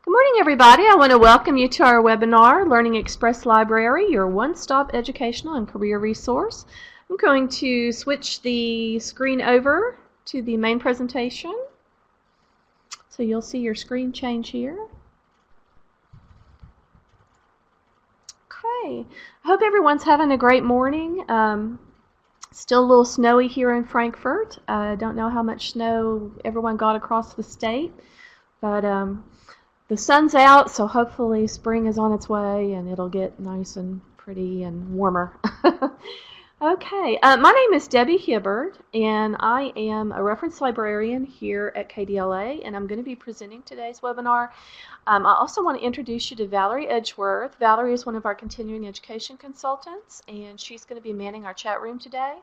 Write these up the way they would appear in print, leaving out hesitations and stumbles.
Good morning, everybody. I want to welcome you to our webinar, LearningExpress Library, your one-stop educational and career resource. I'm going to switch the screen over to the main presentation. So you'll see your screen change here. Okay. I hope everyone's having a great morning. Still a little snowy here in Frankfurt. I don't know how much snow everyone got across the state, but the sun's out, so hopefully spring is on its way and it'll get nice and pretty and warmer. Okay, my name is Debbie Hibbard, and I am a reference librarian here at KDLA, and I'm going to be presenting today's webinar. I also want to introduce you to Valerie Edgeworth. Valerie is one of our continuing education consultants, and she's going to be manning our chat room today.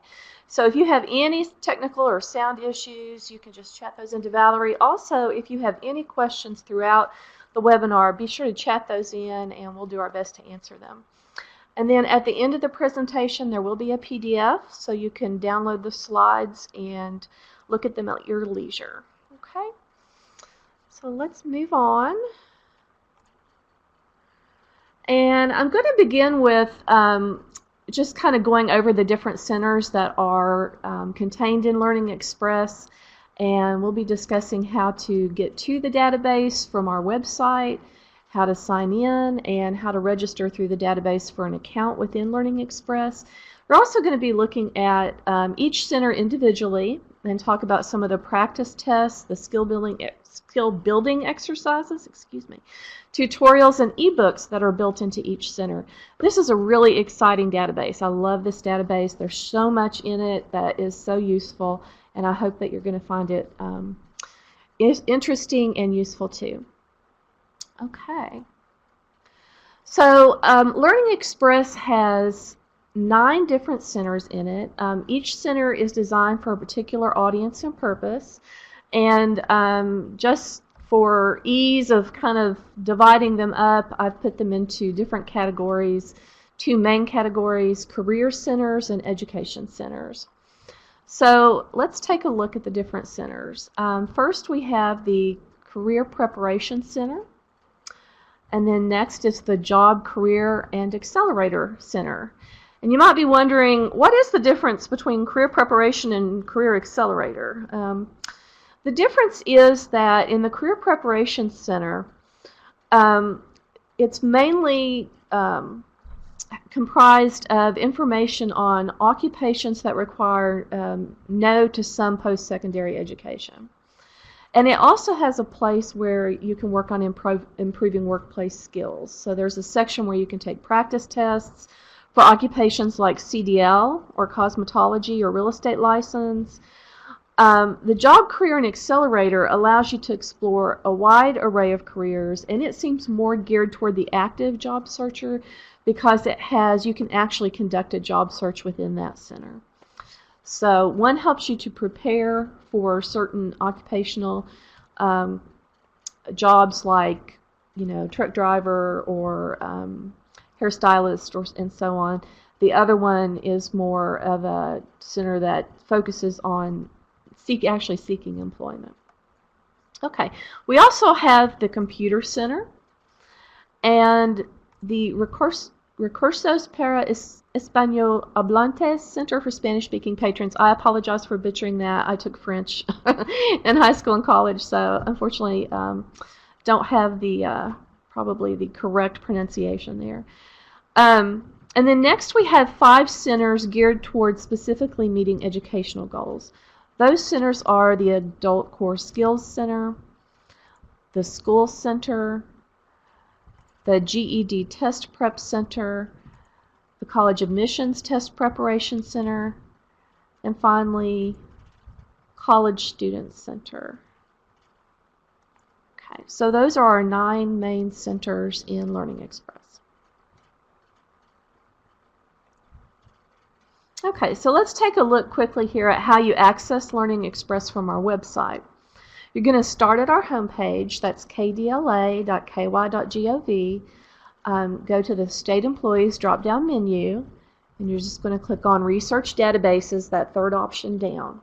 So if you have any technical or sound issues, you can just chat those into Valerie. Also, if you have any questions throughout the webinar, be sure to chat those in, and we'll do our best to answer them. And then at the end of the presentation, there will be a PDF, so you can download the slides and look at them at your leisure. Okay, so let's move on. And I'm going to begin with just kind of going over the different centers that are contained in LearningExpress, and we'll be discussing how to get to the database from our website, how to sign in, and how to register through the database for an account within LearningExpress. We're also going to be looking at each center individually and talk about some of the practice tests, the skill building exercises, tutorials, and eBooks that are built into each center. This is a really exciting database. I love this database. There's so much in it that is so useful, and I hope that you're going to find it interesting and useful too. Okay, so LearningExpress has 9 different centers in it. Each center is designed for a particular audience and purpose, and just for ease of kind of dividing them up, I've put them into different categories, 2 main categories: career centers and education centers. So let's take a look at the different centers. First, we have the Career Preparation Center. And then next is the Job, Career, and Accelerator Center. And you might be wondering, what is the difference between Career Preparation and Career Accelerator? The difference is that in the Career Preparation Center, it's mainly comprised of information on occupations that require no to some post-secondary education. And it also has a place where you can work on improving workplace skills. So there's a section where you can take practice tests for occupations like CDL or cosmetology or real estate license. The Job, Career, and Accelerator allows you to explore a wide array of careers, and it seems more geared toward the active job searcher because you can actually conduct a job search within that center. So one helps you to prepare for certain occupational jobs like, truck driver or hairstylist and so on. The other one is more of a center that focuses on actually seeking employment. Okay, we also have the Computer Center and the Recursos para Español Hablantes Center for Spanish-Speaking Patrons. I apologize for butchering that. I took French in high school and college, so unfortunately don't have probably the correct pronunciation there. And then next we have 5 centers geared towards specifically meeting educational goals. Those centers are the Adult Core Skills Center, the School Center, the GED Test Prep Center, the College Admissions Test Preparation Center, and finally, College Student Center. Okay, so those are our 9 main centers in LearningExpress. Okay, so let's take a look quickly here at how you access LearningExpress from our website. You're going to start at our homepage, that's kdla.ky.gov. Go to the State Employees drop-down menu, and you're just going to click on Research Databases, that third option down.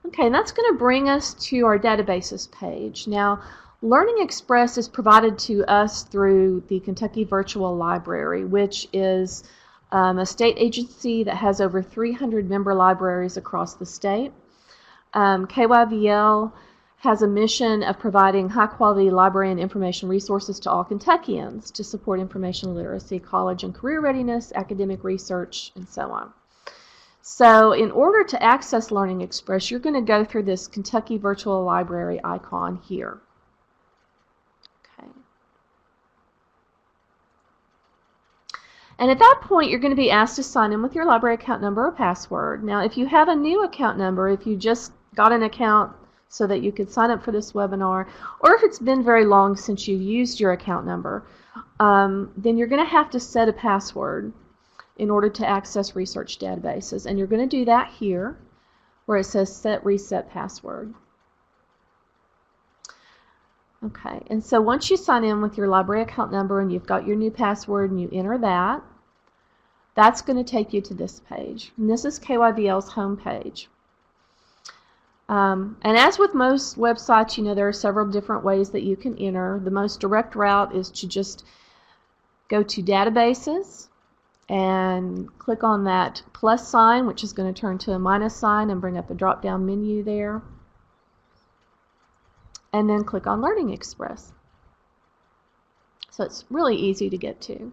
Okay, and that's going to bring us to our databases page. Now, LearningExpress is provided to us through the Kentucky Virtual Library, which is a state agency that has over 300 member libraries across the state. KYVL has a mission of providing high-quality library and information resources to all Kentuckians to support information literacy, college and career readiness, academic research, and so on. So in order to access LearningExpress, you're going to go through this Kentucky Virtual Library icon here. Okay. And at that point, you're going to be asked to sign in with your library account number or password. Now, if you have a new account number, if you just got an account so that you could sign up for this webinar, or if it's been very long since you used your account number, then you're going to have to set a password in order to access research databases. And you're going to do that here where it says set reset password. Okay, and so once you sign in with your library account number and you've got your new password and you enter that, that's going to take you to this page. And this is KYVL's homepage. And as with most websites, you know, there are several different ways that you can enter. The most direct route is to just go to databases and click on that plus sign, which is going to turn to a minus sign and bring up a drop-down menu there. And then click on LearningExpress. So it's really easy to get to.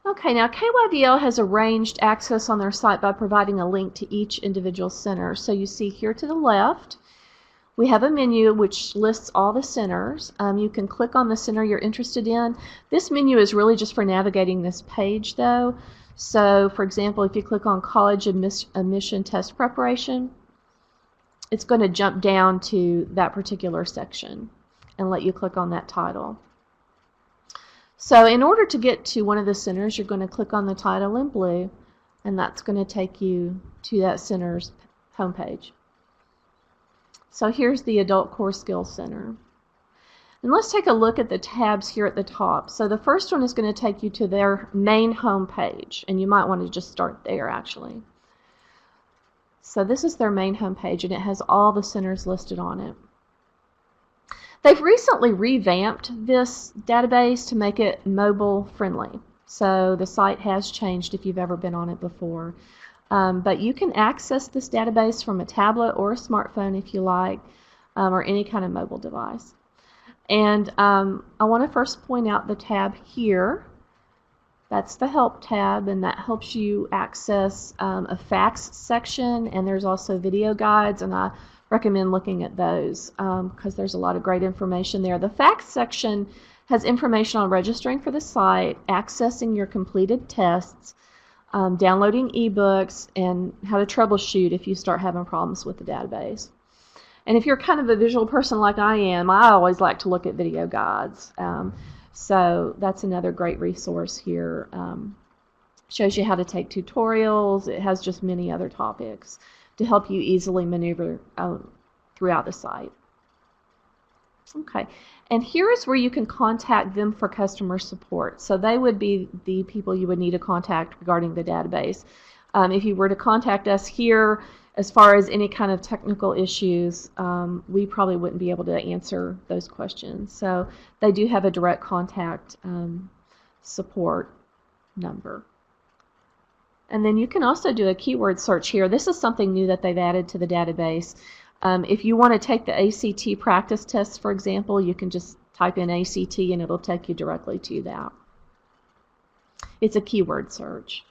Okay, now KYVL has arranged access on their site by providing a link to each individual center. So you see here to the left, we have a menu which lists all the centers. You can click on the center you're interested in. This menu is really just for navigating this page though. So for example, if you click on college admission test preparation, it's going to jump down to that particular section and let you click on that title. So in order to get to one of the centers, you're going to click on the title in blue, and that's going to take you to that center's homepage. So here's the Adult Core Skills Center. And let's take a look at the tabs here at the top. So the first one is going to take you to their main homepage, and you might want to just start there actually. So this is their main homepage, and it has all the centers listed on it. They've recently revamped this database to make it mobile friendly. So the site has changed if you've ever been on it before. But you can access this database from a tablet or a smartphone if you like, or any kind of mobile device. And I want to first point out the tab here. That's the Help tab, and that helps you access a facts section, and there's also video guides, and I recommend looking at those because there's a lot of great information there. The facts section has information on registering for the site, accessing your completed tests, downloading eBooks, and how to troubleshoot if you start having problems with the database. And if you're kind of a visual person like I am, I always like to look at video guides. So that's another great resource here. Shows you how to take tutorials. It has just many other topics to help you easily maneuver throughout the site. Okay, and here is where you can contact them for customer support. So they would be the people you would need to contact regarding the database. If you were to contact us here, as far as any kind of technical issues, we probably wouldn't be able to answer those questions. So they do have a direct contact support number. And then you can also do a keyword search here. This is something new that they've added to the database. If you want to take the ACT practice test, for example, you can just type in ACT and it'll take you directly to that. It's a keyword search.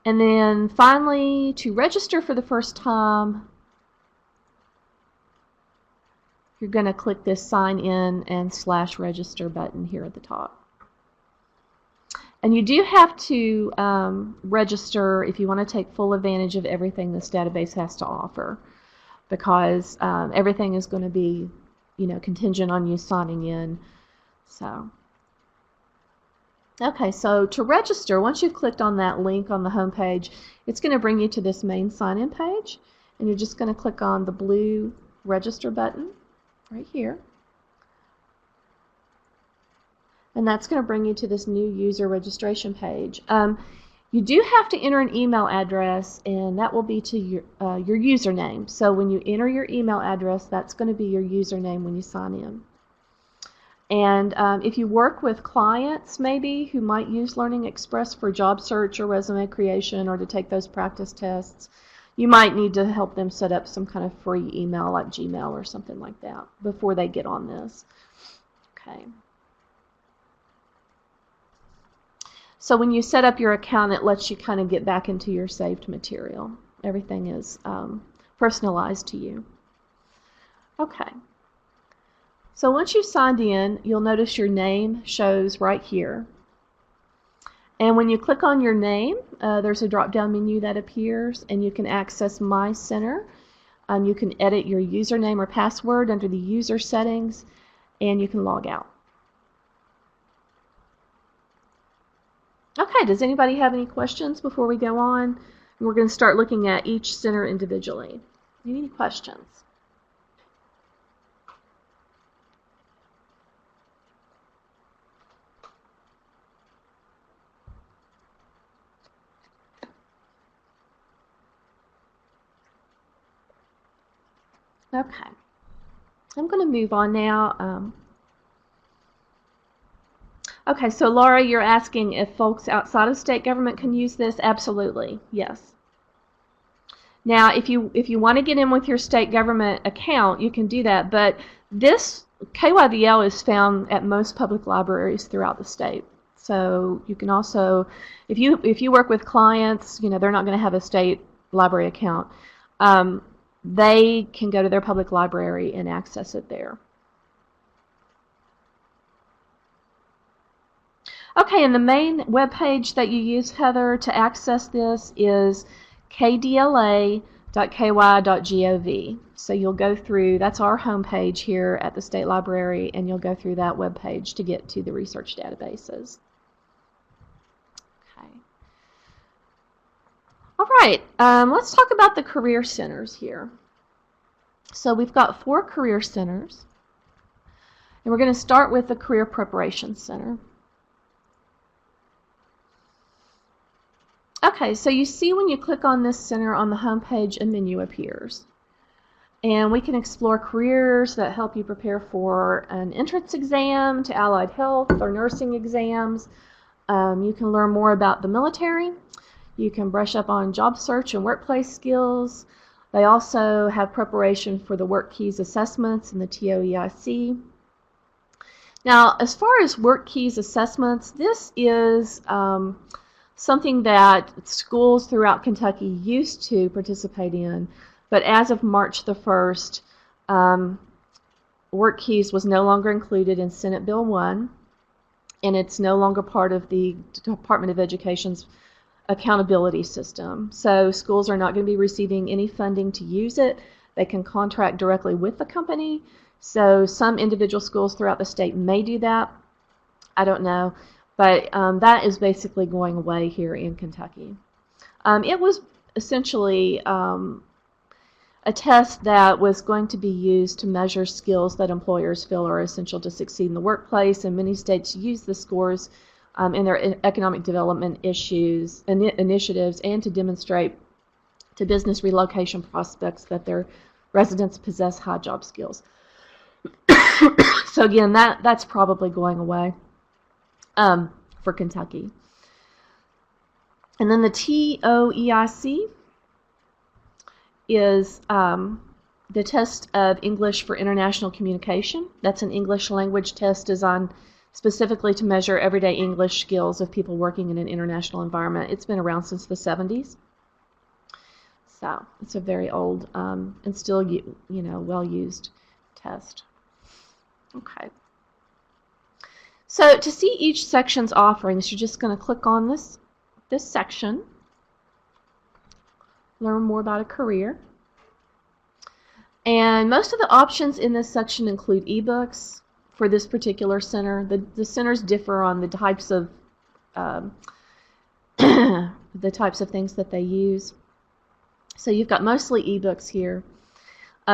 And then finally, to register for the first time, you're going to click this sign in and /register button here at the top. And you do have to register if you want to take full advantage of everything this database has to offer, because everything is going to be, you know, contingent on you signing in. So, okay, so to register, once you've clicked on that link on the home page, it's going to bring you to this main sign-in page, and you're just going to click on the blue register button right here. And that's going to bring you to this new user registration page. You do have to enter an email address, and that will be to your username. So when you enter your email address, that's going to be your username when you sign in. And if you work with clients maybe who might use LearningExpress for job search or resume creation or to take those practice tests, you might need to help them set up some kind of free email like Gmail or something like that before they get on this. Okay. So when you set up your account, it lets you kind of get back into your saved material. Everything is personalized to you. Okay. So once you've signed in, you'll notice your name shows right here. And when you click on your name, there's a drop-down menu that appears, and you can access My Center. You can edit your username or password under the user settings, and you can log out. Okay, does anybody have any questions before we go on? We're going to start looking at each center individually. Any questions? Okay, I'm going to move on now. Okay, so Laura, you're asking if folks outside of state government can use this? Absolutely, yes. Now, if you want to get in with your state government account, you can do that, but this KYVL is found at most public libraries throughout the state. So you can also, if you work with clients, you know, they're not going to have a state library account. They can go to their public library and access it there. Okay, and the main web page that you use, Heather, to access this is kdla.ky.gov. So you'll go through, that's our home page here at the State Library, and you'll go through that web page to get to the research databases. Okay. All right, let's talk about the career centers here. So we've got 4 career centers, and we're going to start with the Career Preparation Center. Okay, so you see when you click on this center on the home page, a menu appears. And we can explore careers that help you prepare for an entrance exam, to allied health or nursing exams. You can learn more about the military. You can brush up on job search and workplace skills. They also have preparation for the Work Keys assessments and the TOEIC. Now, as far as Work Keys assessments, this is something that schools throughout Kentucky used to participate in, but as of March the 1st, Work Keys was no longer included in Senate Bill 1, and it's no longer part of the Department of Education's accountability system. So schools are not going to be receiving any funding to use it. They can contract directly with the company. So some individual schools throughout the state may do that. I don't know. But that is basically going away here in Kentucky. It was essentially a test that was going to be used to measure skills that employers feel are essential to succeed in the workplace, and many states use the scores in their economic development initiatives and to demonstrate to business relocation prospects that their residents possess high job skills. So again, that's probably going away. For Kentucky. And then the TOEIC is the test of English for international communication. That's an English language test designed specifically to measure everyday English skills of people working in an international environment. It's been around since the 70s. So it's a very old and still well-used test. Okay. So to see each section's offerings, you're just going to click on this section, learn more about a career. And most of the options in this section include eBooks for this particular center. The centers differ on the types of things that they use. So you've got mostly eBooks here.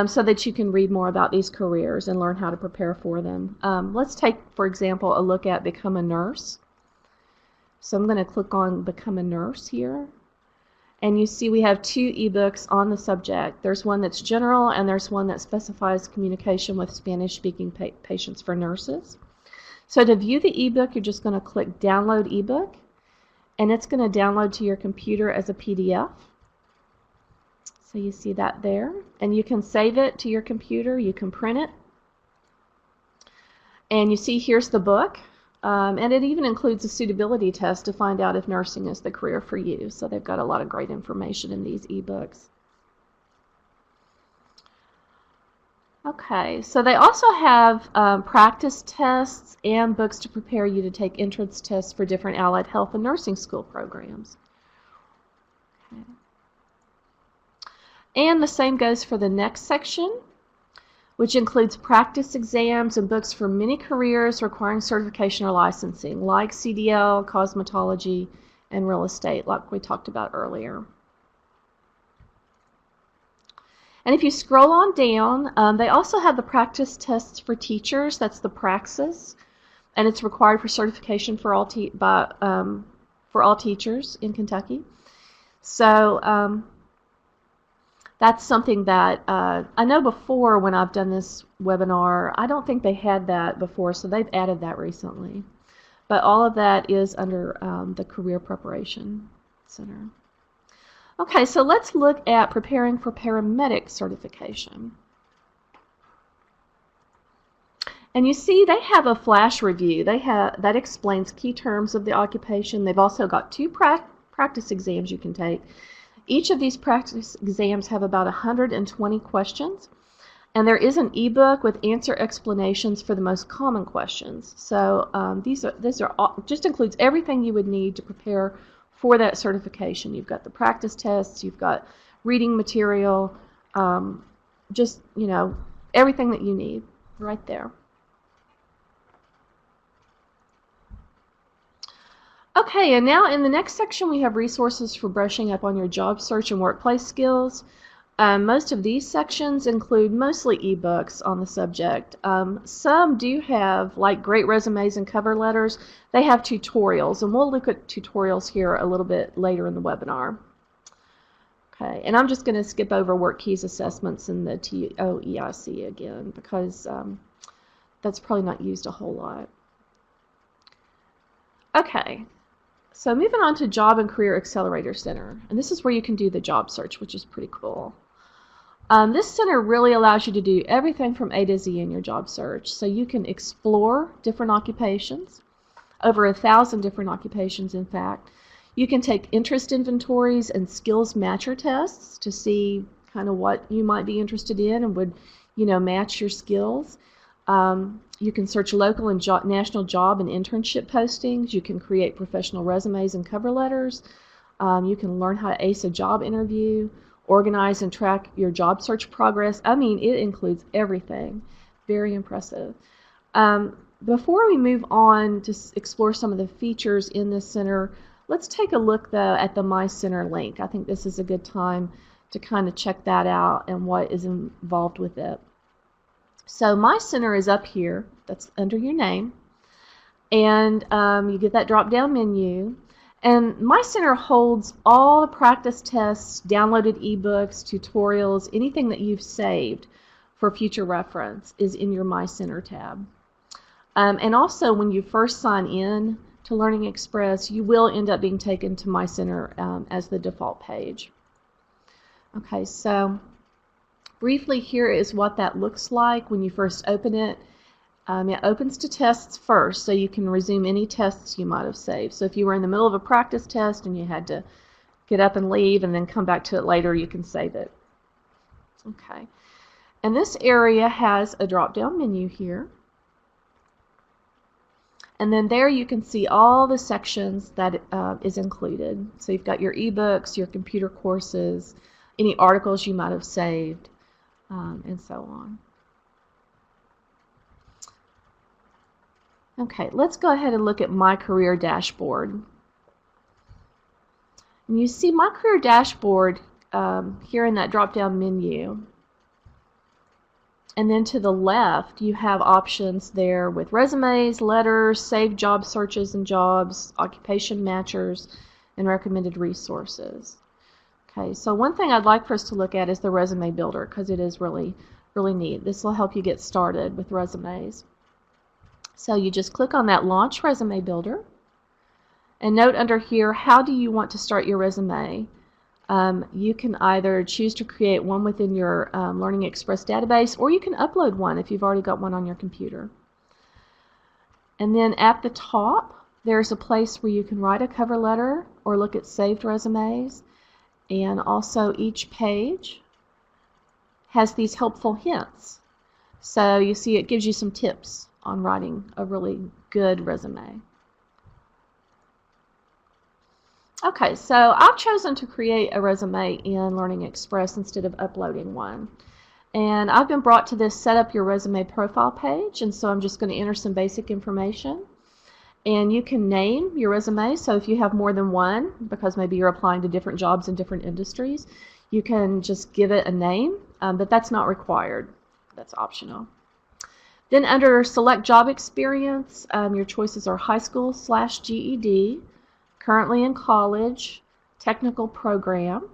So that you can read more about these careers and learn how to prepare for them. Let's take, for example, a look at Become a Nurse. So I'm going to click on Become a Nurse here. And you see we have 2 ebooks on the subject. There's one that's general, and there's one that specifies communication with Spanish-speaking patients for nurses. So to view the ebook, you're just going to click Download ebook, and it's going to download to your computer as a PDF. So you see that there. And you can save it to your computer. You can print it. And you see here's the book. And it even includes a suitability test to find out if nursing is the career for you. So they've got a lot of great information in these ebooks. Okay, so they also have practice tests and books to prepare you to take entrance tests for different allied health and nursing school programs. Okay. And the same goes for the next section, which includes practice exams and books for many careers requiring certification or licensing, like CDL, cosmetology, and real estate, like we talked about earlier. And if you scroll on down, they also have the practice tests for teachers. That's the Praxis, and it's required for certification for all teachers in Kentucky. So that's something that I know before when I've done this webinar, I don't think they had that before, so they've added that recently. But all of that is under the Career Preparation Center. Okay, so let's look at preparing for paramedic certification. And you see they have a flash review. That explains key terms of the occupation. They've also got 2 practice exams you can take. Each of these practice exams have about 120 questions, and there is an ebook with answer explanations for the most common questions. So these are all, just includes everything you would need to prepare for that certification. You've got the practice tests, you've got reading material, just, you know, everything that you need right there. Okay, and now in the next section we have resources for brushing up on your job search and workplace skills. Most of these sections include mostly ebooks on the subject. Some do have, like Great Resumes and Cover Letters, they have tutorials, and we'll look at tutorials here a little bit later in the webinar. Okay, and I'm just going to skip over Work Keys Assessments and the TOEIC again because that's probably not used a whole lot. Okay. So moving on to Job and Career Accelerator Center, and this is where you can do the job search, which is pretty cool. This center really allows you to do everything from A to Z in your job search. So you can explore different occupations, over 1,000 different occupations in fact. You can take interest inventories and skills matcher tests to see kind of what you might be interested in and would, you know, match your skills. You can search local and national job and internship postings. You can create professional resumes and cover letters. You can learn how to ace a job interview, organize and track your job search progress. I mean, it includes everything. Very impressive. Before we move on to explore some of the features in this center, let's take a look though at the My Center link. I think this is a good time to kind of check that out and what is involved with it. So My Center is up here, that's under your name, and you get that drop-down menu. And My Center holds all the practice tests, downloaded ebooks, tutorials, anything that you've saved for future reference is in your My Center tab. And also when you first sign in to LearningExpress, you will end up being taken to My Center as the default page. Okay, so briefly, here is what that looks like when you first open it. It opens to tests first, so you can resume any tests you might have saved. So if you were in the middle of a practice test and you had to get up and leave and then come back to it later, you can save it. Okay. And this area has a drop-down menu here. And then there you can see all the sections that is included. So you've got your ebooks, your computer courses, any articles you might have saved, and so on. Okay, let's go ahead and look at My Career Dashboard. And you see My Career Dashboard here in that drop-down menu. And then to the left, you have options there with resumes, letters, saved job searches and jobs, occupation matchers, and recommended resources. Okay, so one thing I'd like for us to look at is the resume builder, because it is really neat. This will help you get started with resumes. So you just click on that Launch Resume Builder, and note under here, how do you want to start your resume? You can either choose to create one within your LearningExpress database, or you can upload one if you've already got one on your computer. And then at the top, there's a place where you can write a cover letter or look at saved resumes. And also each page has these helpful hints. So you see it gives you some tips on writing a really good resume. Okay, so I've chosen to create a resume in LearningExpress instead of uploading one. And I've been brought to this Set Up Your Resume Profile page, and so I'm just going to enter some basic information. And you can name your resume, so if you have more than one, because maybe you're applying to different jobs in different industries, you can just give it a name, but that's not required. That's optional. Then under Select Job Experience, your choices are high school/GED, currently in college, technical program,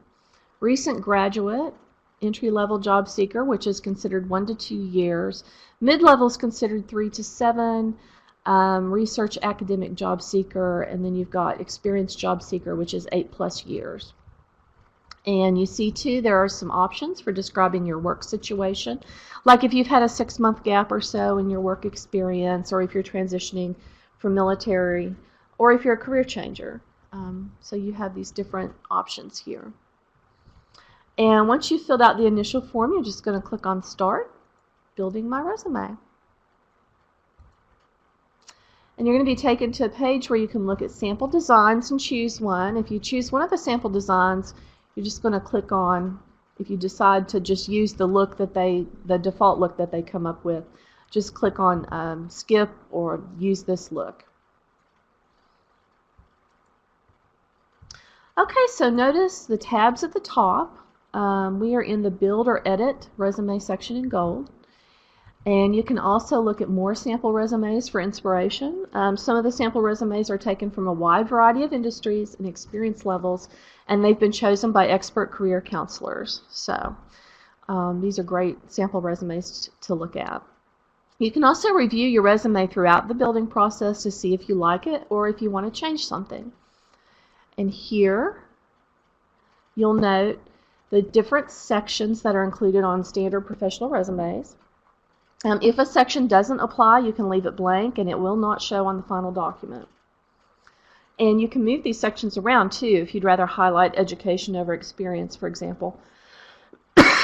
recent graduate, entry-level job seeker, which is considered 1 to 2 years, mid-level is considered 3 to 7, research academic job seeker, and then you've got experienced job seeker, which is 8+ years. And you see too, there are some options for describing your work situation, like if you've had a 6-month gap or so in your work experience, or if you're transitioning from military, or if you're a career changer. So you have these different options here. And once you've filled out the initial form, you're just going to click on Start Building My Resume. And you're going to be taken to a page where you can look at sample designs and choose one. If you choose one of the sample designs, you're just going to click on, if you decide to just use the look that the default look that they come up with, just click on Skip or Use this look. Okay, so notice the tabs at the top. We are in the Build or Edit Resume section in gold. And you can also look at more sample resumes for inspiration. Some of the sample resumes are taken from a wide variety of industries and experience levels, and they've been chosen by expert career counselors. So these are great sample resumes to look at. You can also review your resume throughout the building process to see if you like it or if you want to change something. And here you'll note the different sections that are included on standard professional resumes. If a section doesn't apply, you can leave it blank and it will not show on the final document. And you can move these sections around too if you'd rather highlight education over experience, for example.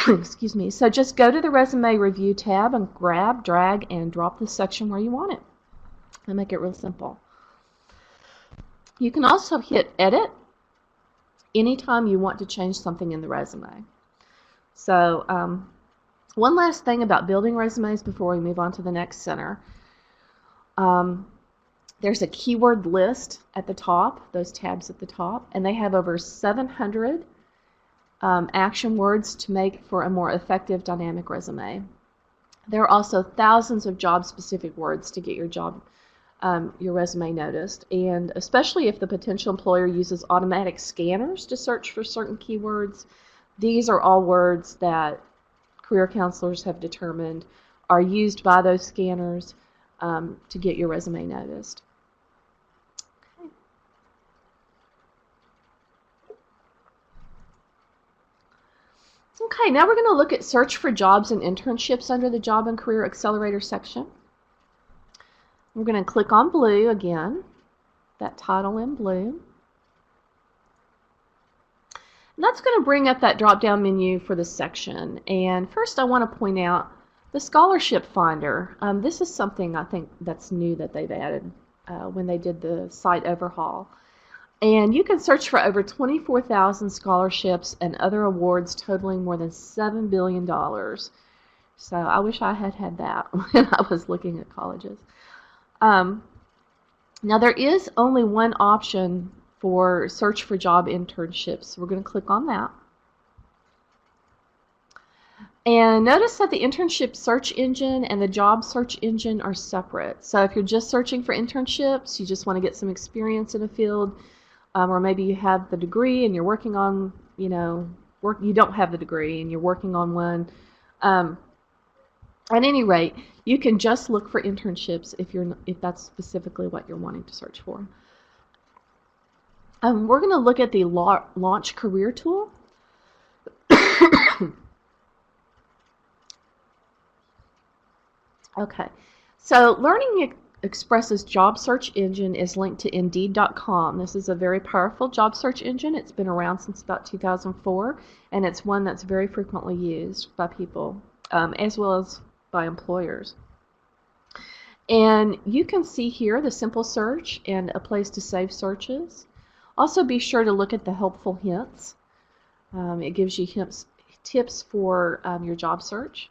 Excuse me. So just go to the Resume Review tab and grab, drag, and drop the section where you want it. And make it real simple. You can also hit Edit anytime you want to change something in the resume. So one last thing about building resumes before we move on to the next center. There's a keyword list at the top, those tabs at the top, and they have over 700 action words to make for a more effective dynamic resume. There are also thousands of job-specific words to get your resume noticed, and especially if the potential employer uses automatic scanners to search for certain keywords, these are all words that career counselors have determined are used by those scanners to get your resume noticed. Okay, now we're going to look at search for jobs and internships under the Job and Career Accelerator section. We're going to click on blue again, that title in blue. And that's going to bring up that drop-down menu for the section. And first I want to point out the Scholarship Finder. This is something I think that's new that they've added when they did the site overhaul. And you can search for over 24,000 scholarships and other awards totaling more than $7 billion. So I wish I had had that when I was looking at colleges. Now there is only one option for search for job internships. We're going to click on that. And notice that the internship search engine and the job search engine are separate. So if you're just searching for internships, you just want to get some experience in a field, or maybe you have the degree and you're working on, you don't have the degree and you're working on one. At any rate, you can just look for internships if that's specifically what you're wanting to search for. We're going to look at the Launch Career tool. Okay, so LearningExpress's job search engine is linked to Indeed.com. This is a very powerful job search engine. It's been around since about 2004, and it's one that's very frequently used by people, as well as by employers. And you can see here the simple search and a place to save searches. Also be sure to look at the helpful hints. It gives you tips for your job search.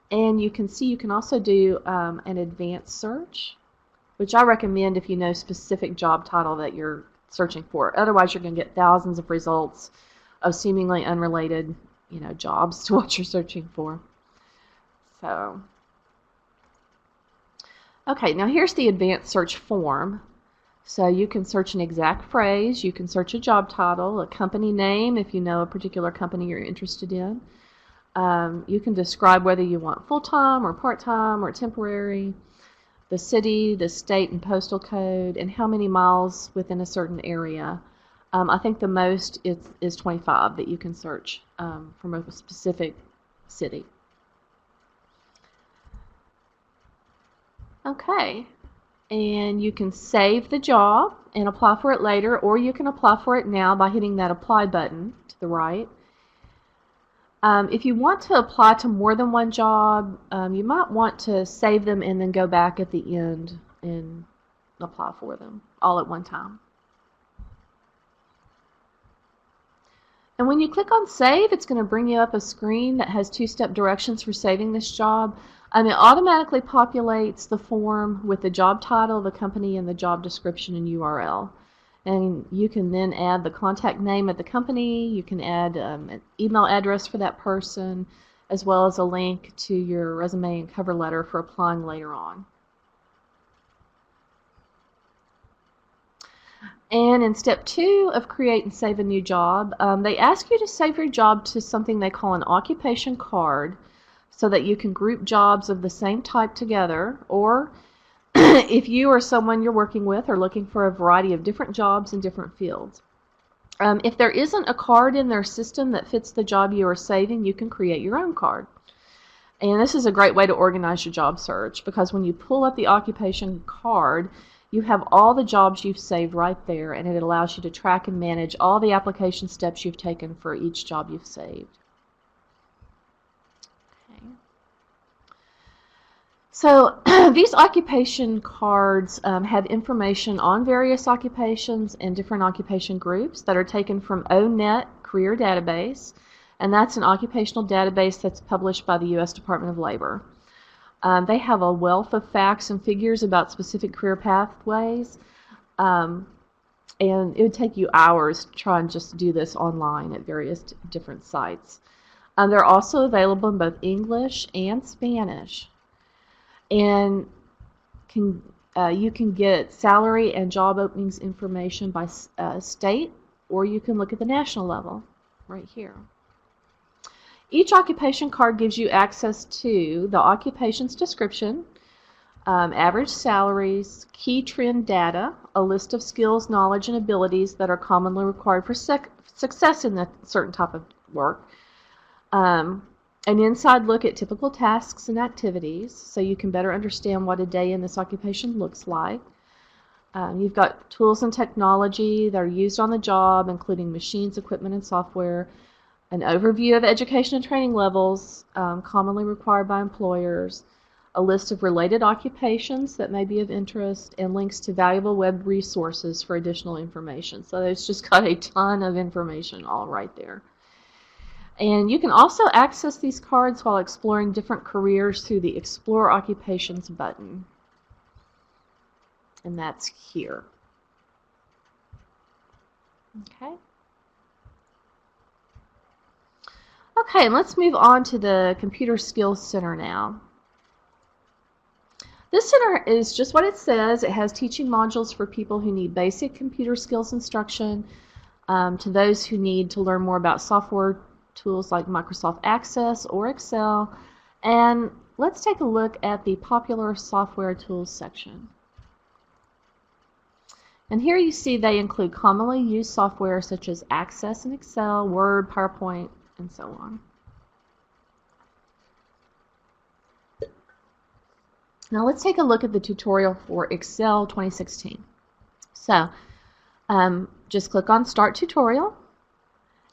And you can see you can also do an advanced search, which I recommend if you know specific job title that you're searching for. Otherwise, you're going to get thousands of results of seemingly unrelated, jobs to what you're searching for. So, okay, now here's the advanced search form. So you can search an exact phrase, you can search a job title, a company name if you know a particular company you're interested in. You can describe whether you want full-time or part-time or temporary, the city, the state and postal code, and how many miles within a certain area. I think the most is 25 that you can search from a specific city. Okay, and you can save the job and apply for it later, or you can apply for it now by hitting that Apply button to the right. If you want to apply to more than one job, you might want to save them and then go back at the end and apply for them all at one time. And when you click on Save, it's going to bring you up a screen that has two-step directions for saving this job. It automatically populates the form with the job title, the company, and the job description and URL. And you can then add the contact name of the company, you can add an email address for that person, as well as a link to your resume and cover letter for applying later on. And in step 2 of Create and Save a New Job, they ask you to save your job to something they call an occupation card so that you can group jobs of the same type together, or if you or someone you're working with are looking for a variety of different jobs in different fields. If there isn't a card in their system that fits the job you are saving, you can create your own card. And this is a great way to organize your job search, because when you pull up the occupation card, you have all the jobs you've saved right there, and it allows you to track and manage all the application steps you've taken for each job you've saved. So these occupation cards have information on various occupations and different occupation groups that are taken from ONET Career Database, and that's an occupational database that's published by the U.S. Department of Labor. They have a wealth of facts and figures about specific career pathways, and it would take you hours to try and just do this online at various different sites. They're also available in both English and Spanish. And you can get salary and job openings information by state, or you can look at the national level right here. Each occupation card gives you access to the occupation's description, average salaries, key trend data, a list of skills, knowledge, and abilities that are commonly required for success in a certain type of work, an inside look at typical tasks and activities so you can better understand what a day in this occupation looks like. You've got tools and technology that are used on the job, including machines, equipment, and software, an overview of education and training levels commonly required by employers, a list of related occupations that may be of interest, and links to valuable web resources for additional information. So it's just got a ton of information all right there. And you can also access these cards while exploring different careers through the Explore Occupations button. And that's here. Okay. Okay, and let's move on to the Computer Skills Center now. This center is just what it says. It has teaching modules for people who need basic computer skills instruction, to those who need to learn more about software tools like Microsoft Access or Excel. And let's take a look at the popular software tools section. And here you see they include commonly used software such as Access and Excel, Word, PowerPoint, and so on. Now let's take a look at the tutorial for Excel 2016. So just click on Start Tutorial,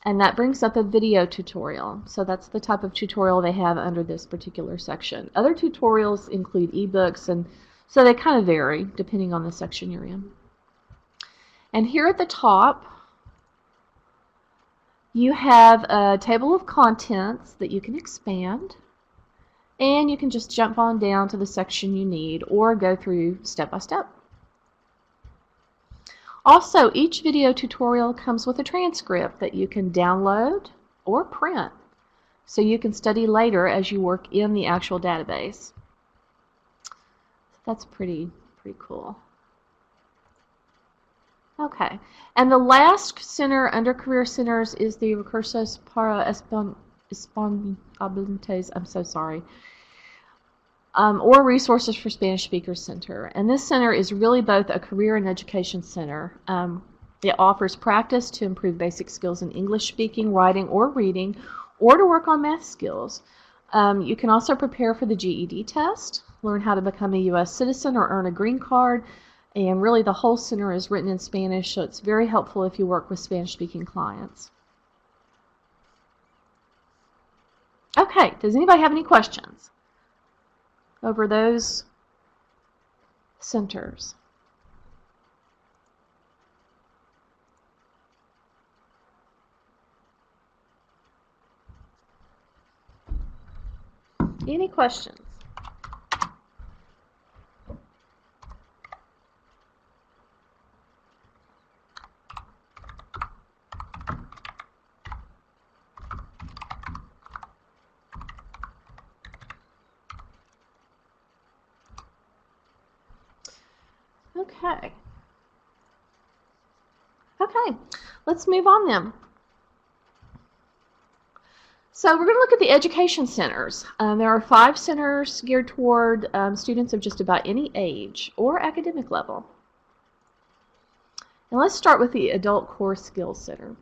and that brings up a video tutorial. So that's the type of tutorial they have under this particular section. Other tutorials include eBooks, and so they kind of vary depending on the section you're in. And here at the top, you have a table of contents that you can expand, and you can just jump on down to the section you need or go through step by step. Also, each video tutorial comes with a transcript that you can download or print, so you can study later as you work in the actual database. That's pretty cool. Okay, and the last center under Career Centers is the Recursos para Hispanohablantes, I'm so sorry, or Resources for Spanish Speakers Center. And this center is really both a career and education center. It offers practice to improve basic skills in English speaking, writing, or reading, or to work on math skills. You can also prepare for the GED test, learn how to become a U.S. citizen or earn a green card, and really the whole center is written in Spanish, so it's very helpful if you work with Spanish-speaking clients. Okay, does anybody have any questions over those centers? Any questions? Okay, let's move on then. So we're going to look at the education centers. There are 5 centers geared toward students of just about any age or academic level. And let's start with the Adult Core Skills Center.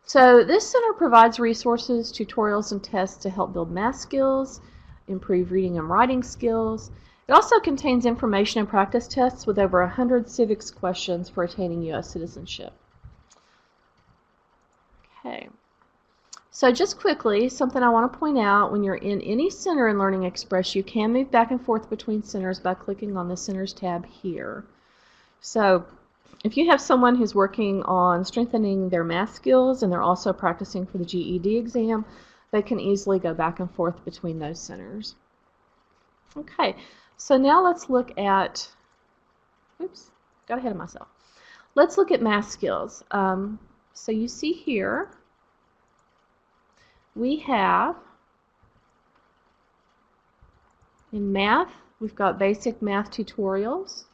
So this center provides resources, tutorials, and tests to help build math skills, improve reading and writing skills. It also contains information and practice tests with over 100 civics questions for attaining U.S. citizenship. Okay. So just quickly, something I want to point out, when you're in any center in LearningExpress, you can move back and forth between centers by clicking on the Centers tab here. So if you have someone who's working on strengthening their math skills and they're also practicing for the GED exam, they can easily go back and forth between those centers. Okay, so now let's look at, oops, got ahead of myself. Let's look at math skills. So you see here, we have, in math, we've got basic math tutorials.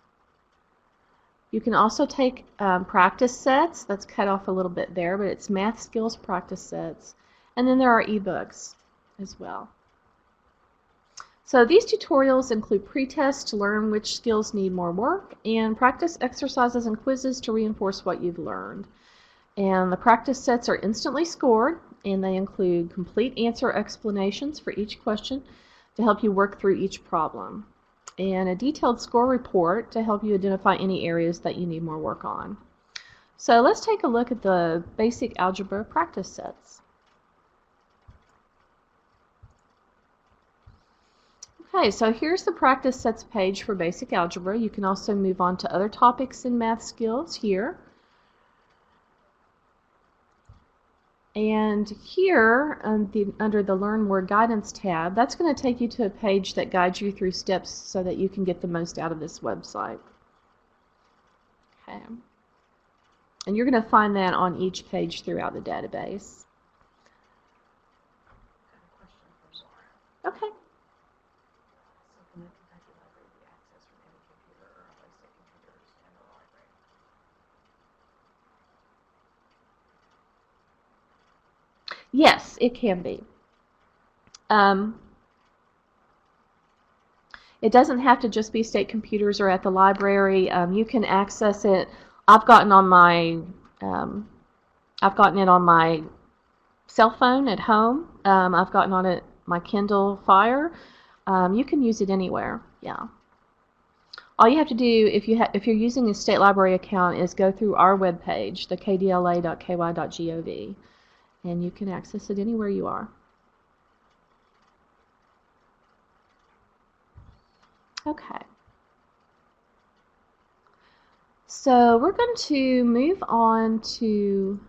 You can also take practice sets. That's cut off a little bit there, but it's math skills practice sets. And then there are eBooks as well. So these tutorials include pre-tests to learn which skills need more work, and practice exercises and quizzes to reinforce what you've learned. And the practice sets are instantly scored, and they include complete answer explanations for each question to help you work through each problem, and a detailed score report to help you identify any areas that you need more work on. So let's take a look at the basic algebra practice sets. Okay, so here's the practice sets page for basic algebra. You can also move on to other topics in math skills here. And here, under the Learn More Guidance tab, that's going to take you to a page that guides you through steps so that you can get the most out of this website. Okay. And you're going to find that on each page throughout the database. Okay. So can the Kentucky Library be accessed from any computer or holistic computers in the library? Yes, it can be. It doesn't have to just be state computers or at the library. You can access it. I've gotten on my I've gotten it on my cell phone at home. I've gotten on it my Kindle Fire. You can use it anywhere. Yeah. All you have to do if you're using a state library account is go through our webpage, the kdla.ky.gov, and you can access it anywhere you are. Okay. So we're going to move on to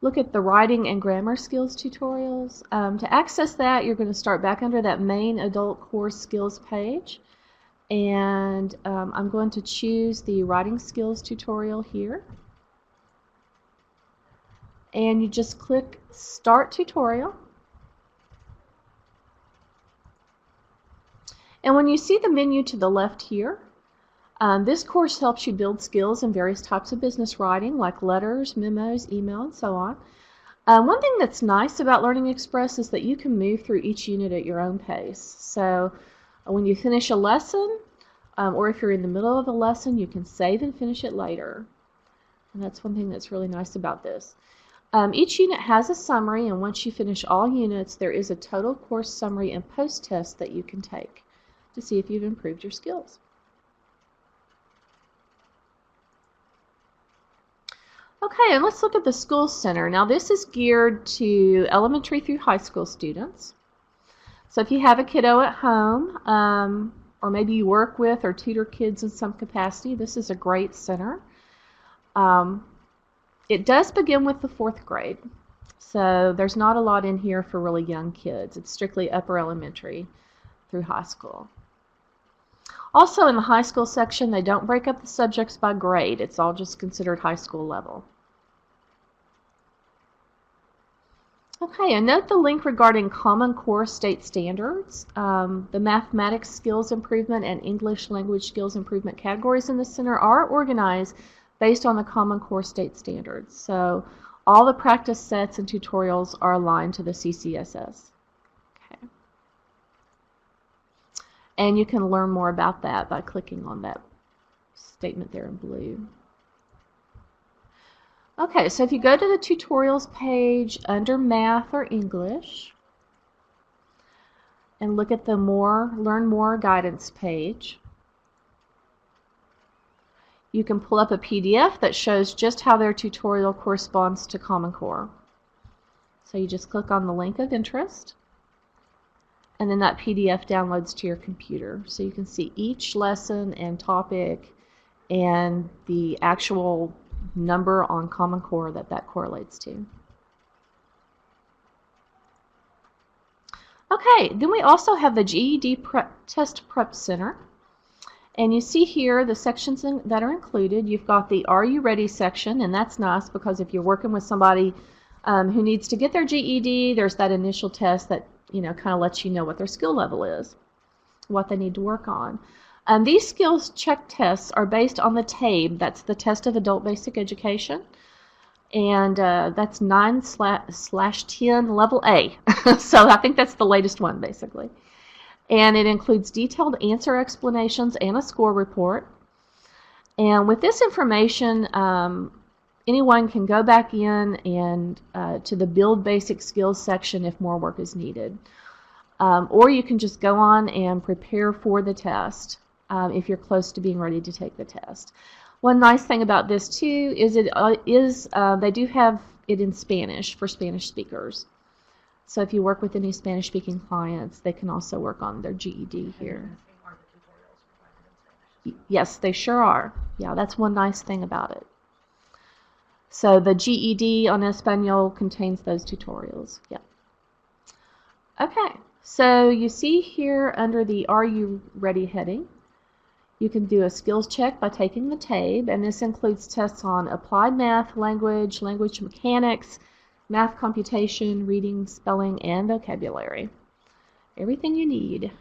look at the writing and grammar skills tutorials. To access that, you're going to start back under that main adult course skills page. And I'm going to choose the writing skills tutorial here. And you just click Start Tutorial. And when you see the menu to the left here, this course helps you build skills in various types of business writing, like letters, memos, email, and so on. One thing that's nice about LearningExpress is that you can move through each unit at your own pace. So when you finish a lesson, or if you're in the middle of a lesson, you can save and finish it later. And that's one thing that's really nice about this. Each unit has a summary, and once you finish all units, there is a total course summary and post-test that you can take to see if you've improved your skills. Okay, and let's look at the school center. Now this is geared to elementary through high school students. So if you have a kiddo at home, or maybe you work with or tutor kids in some capacity, this is a great center. It does begin with the 4th grade, so there's not a lot in here for really young kids. It's strictly upper elementary through high school. Also in the high school section, they don't break up the subjects by grade. It's all just considered high school level. Okay, and note the link regarding Common Core state standards. The mathematics skills improvement and English language skills improvement categories in the center are organized based on the Common Core state standards. So all the practice sets and tutorials are aligned to the CCSS. Okay. And you can learn more about that by clicking on that statement there in blue. Okay, so if you go to the tutorials page under Math or English and look at the Learn More guidance page, you can pull up a PDF that shows just how their tutorial corresponds to Common Core. So you just click on the link of interest, and then that PDF downloads to your computer. So you can see each lesson and topic and the actual number on Common Core that correlates to. Okay, then we also have the GED Test Prep Center. And you see here the sections that are included. You've got the Are You Ready section, and that's nice because if you're working with somebody who needs to get their GED, there's that initial test that kind of lets you know what their skill level is, what they need to work on. These skills check tests are based on the TABE. That's the Test of Adult Basic Education, and that's 9/10 Level A. So I think that's the latest one, basically. And it includes detailed answer explanations and a score report. And with this information, anyone can go back in and to the Build Basic Skills section if more work is needed. Or you can just go on and prepare for the test if you're close to being ready to take the test. One nice thing about this too is they do have it in Spanish for Spanish speakers. So if you work with any Spanish-speaking clients, they can also work on their GED here. Are the tutorials provided in Spanish? Yes, they sure are. Yeah, that's one nice thing about it. So the GED on Espanol contains those tutorials. Yeah. Okay, so you see here under the Are You Ready heading, you can do a skills check by taking the TABE, and this includes tests on applied math, language, language mechanics, math computation, reading, spelling, and vocabulary. Everything you need.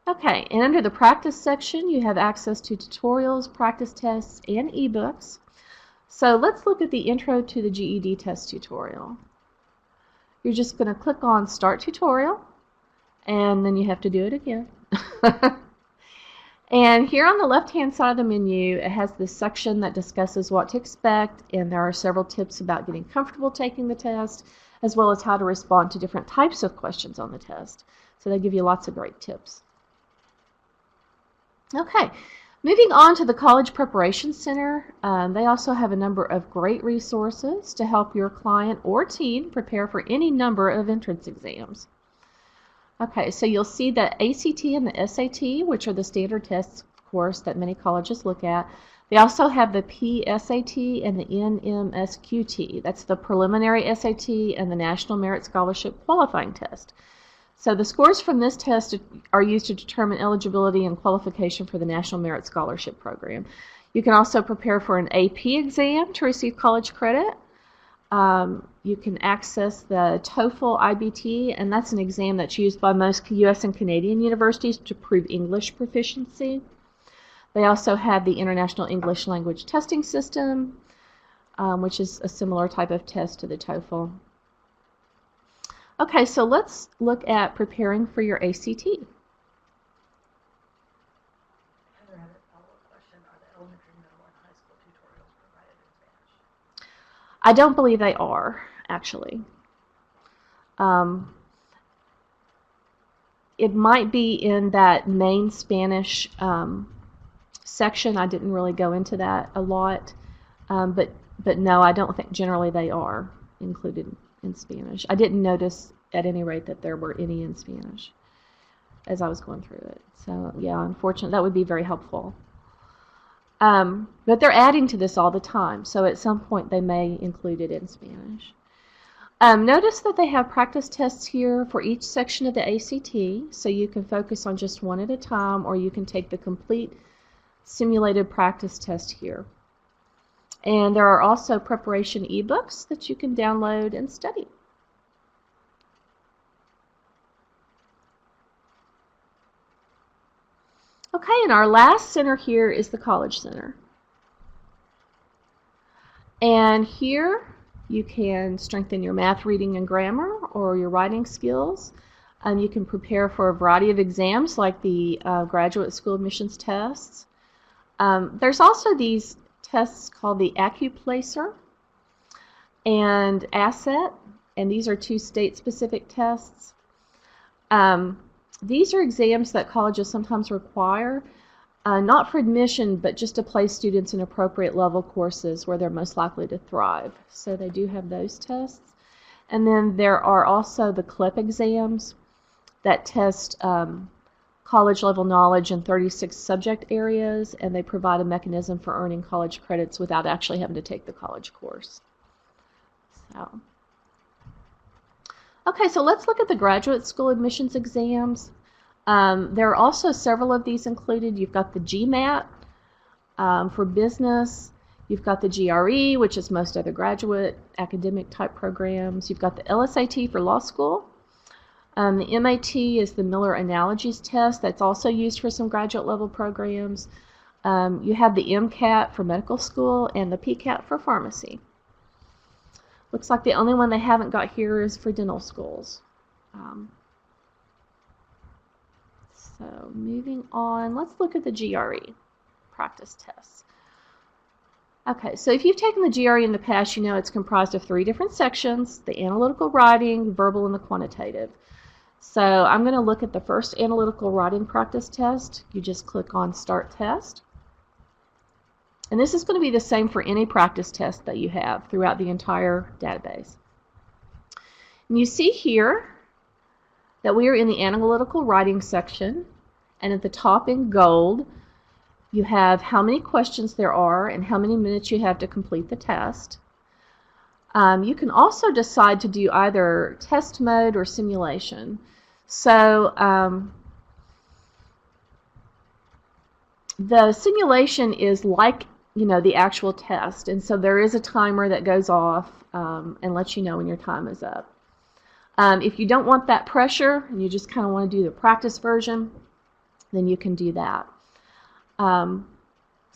Okay, and under the practice section, you have access to tutorials, practice tests, and eBooks. So let's look at the Intro to the GED Test tutorial. You're just going to click on Start Tutorial, and then you have to do it again. And here on the left-hand side of the menu, it has this section that discusses what to expect, and there are several tips about getting comfortable taking the test, as well as how to respond to different types of questions on the test. So they give you lots of great tips. Okay, moving on to the College Preparation Center, they also have a number of great resources to help your client or team prepare for any number of entrance exams. Okay, so you'll see the ACT and the SAT, which are the standard tests, of course, that many colleges look at. They also have the PSAT and the NMSQT. That's the preliminary SAT and the National Merit Scholarship Qualifying Test. So the scores from this test are used to determine eligibility and qualification for the National Merit Scholarship Program. You can also prepare for an AP exam to receive college credit. You can access the TOEFL IBT, and that's an exam that's used by most U.S. and Canadian universities to prove English proficiency. They also have the International English Language Testing System, which is a similar type of test to the TOEFL. Okay, so let's look at preparing for your ACT. Heather had a follow-up question. Are the elementary, middle, and high school tutorials provided in Spanish? I don't believe they are, actually. It might be in that main Spanish section. I didn't really go into that a lot, but no, I don't think generally they are included in Spanish. I didn't notice at any rate that there were any in Spanish as I was going through it. So yeah, unfortunately, that would be very helpful. But they're adding to this all the time, so at some point they may include it in Spanish. Notice that they have practice tests here for each section of the ACT, so you can focus on just one at a time, or you can take the complete simulated practice test here. And there are also preparation eBooks that you can download and study. Okay, and our last center here is the College Center. And here you can strengthen your math, reading, and grammar, or your writing skills. You can prepare for a variety of exams like the graduate school admissions tests. There's also these tests called the AccuPlacer and ASSET, and these are two state-specific tests. These are exams that colleges sometimes require, not for admission, but just to place students in appropriate level courses where they're most likely to thrive. So they do have those tests. And then there are also the CLIP exams that test college level knowledge in 36 subject areas, and they provide a mechanism for earning college credits without actually having to take the college course. Okay, so let's look at the graduate school admissions exams. There are also several of these included. You've got the GMAT for business. You've got the GRE, which is most other graduate academic type programs. You've got the LSAT for law school. The MAT is the Miller Analogies test. That's also used for some graduate level programs. You have the MCAT for medical school and the PCAT for pharmacy. Looks like the only one they haven't got here is for dental schools. So moving on, let's look at the GRE practice tests. Okay, so if you've taken the GRE in the past, you know it's comprised of 3 different sections: the analytical writing, verbal, and the quantitative. So I'm going to look at the first analytical writing practice test. You just click on Start Test. And this is going to be the same for any practice test that you have throughout the entire database. And you see here that we are in the analytical writing section, and at the top in gold you have how many questions there are and how many minutes you have to complete the test. You can also decide to do either test mode or simulation. So the simulation is like the actual test. And so there is a timer that goes off and lets you know when your time is up. If you don't want that pressure and you just kind of want to do the practice version, then you can do that.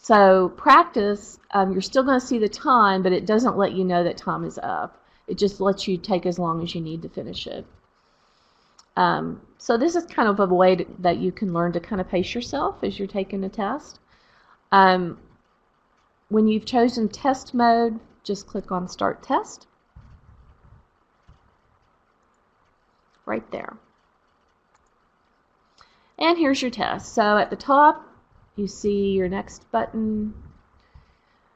So practice, you're still going to see the time, but it doesn't let you know that time is up. It just lets you take as long as you need to finish it. So this is kind of a way that you can learn to kind of pace yourself as you're taking a test. When you've chosen test mode, just click on Start Test. Right there. And here's your test. So at the top, you see your next button.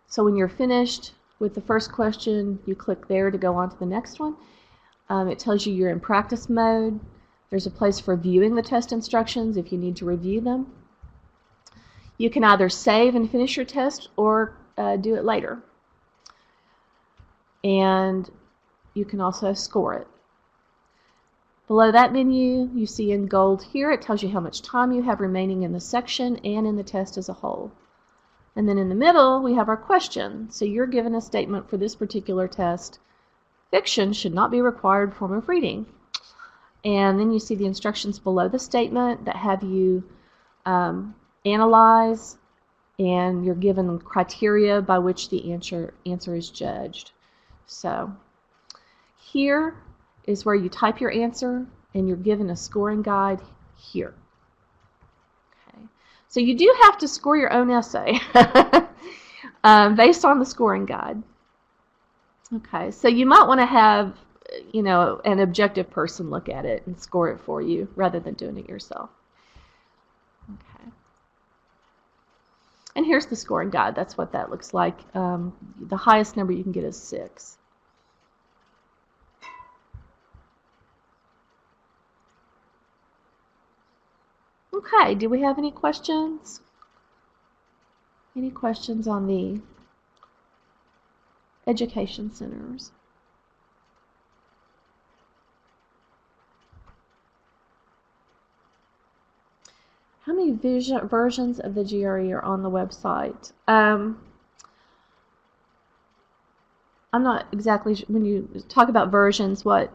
So when you're finished with the first question, you click there to go on to the next one. It tells you you're in practice mode. There's a place for viewing the test instructions if you need to review them. You can either save and finish your test or do it later. And you can also score it. Below that menu, you see in gold here, it tells you how much time you have remaining in the section and in the test as a whole. And then in the middle, we have our question. So you're given a statement for this particular test. Fiction should not be a required form of reading. And then you see the instructions below the statement that have you analyze, and you're given criteria by which the answer is judged. So here is where you type your answer, and you're given a scoring guide here. Okay. So you do have to score your own essay based on the scoring guide. Okay, so you might want to have an objective person look at it and score it for you rather than doing it yourself. Okay. And here's the scoring guide. That's what that looks like. The highest number you can get is 6. Okay, do we have any questions? Any questions on the education centers? How many versions of the GRE are on the website? I'm not exactly sure. When you talk about versions, what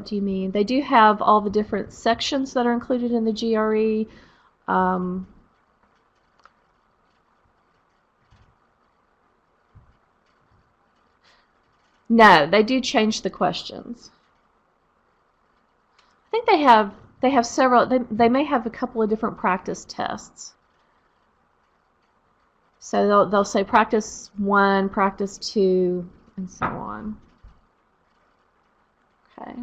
do you mean? They do have all the different sections that are included in the GRE. No, they do change the questions. I think they have several. They may have a couple of different practice tests. So they'll say practice 1, practice 2, and so on. Okay.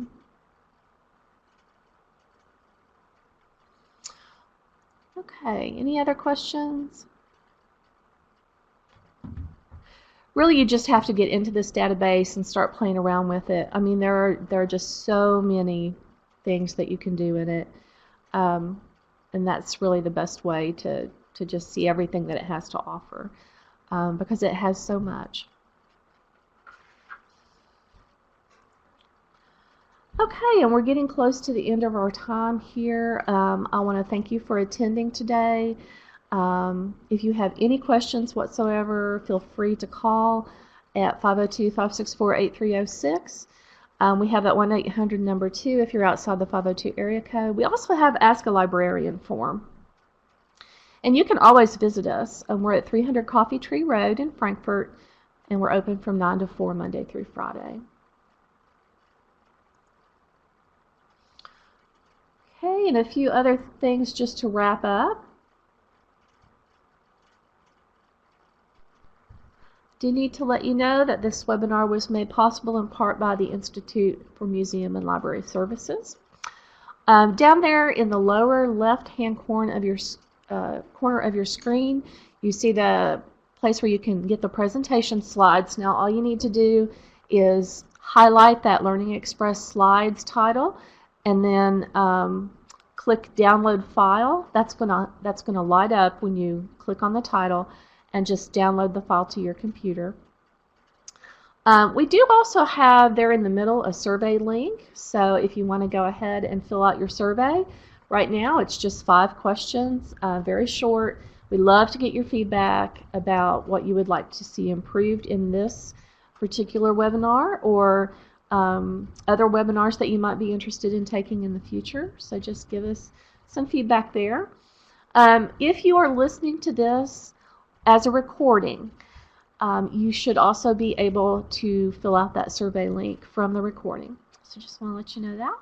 Okay, any other questions? Really, you just have to get into this database and start playing around with it. I mean, there are just so many things that you can do in it, and that's really the best way to just see everything that it has to offer, because it has so much. Okay, and we're getting close to the end of our time here. I want to thank you for attending today. If you have any questions whatsoever, feel free to call at 502-564-8306. We have that 1-800 number too if you're outside the 502 area code. We also have Ask a Librarian form. And you can always visit us. We're at 300 Coffee Tree Road in Frankfort, and we're open from 9 to 4 Monday through Friday. Okay, and a few other things just to wrap up. Do need to let you know that this webinar was made possible in part by the Institute for Museum and Library Services. Down there in the lower left-hand corner of your screen, you see the place where you can get the presentation slides. Now, all you need to do is highlight that LearningExpress Slides title, and then click Download File. That's gonna light up when you click on the title, and just download the file to your computer. We do also have there in the middle a survey link, so if you want to go ahead and fill out your survey, right now it's just 5 questions, very short. We love to get your feedback about what you would like to see improved in this particular webinar, or other webinars that you might be interested in taking in the future. So just give us some feedback there. If you are listening to this as a recording, you should also be able to fill out that survey link from the recording. So just want to let you know that.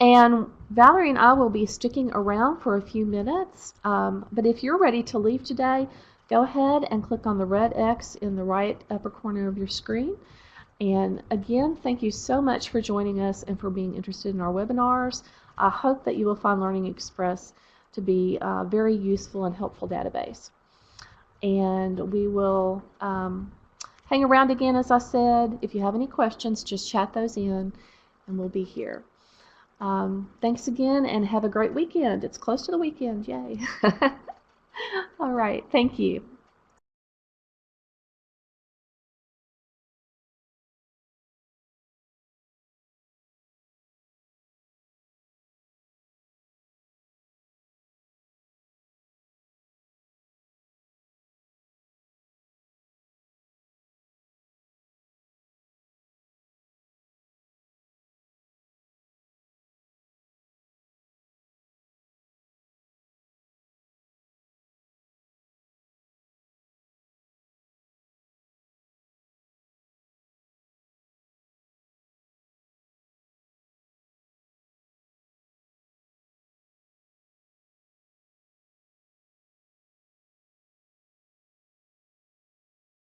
And Valerie and I will be sticking around for a few minutes, but if you're ready to leave today, go ahead and click on the red X in the right upper corner of your screen. And again, thank you so much for joining us and for being interested in our webinars. I hope that you will find LearningExpress to be a very useful and helpful database. And we will hang around again, as I said. If you have any questions, just chat those in, and we'll be here. Thanks again, and have a great weekend. It's close to the weekend. Yay. All right. Thank you.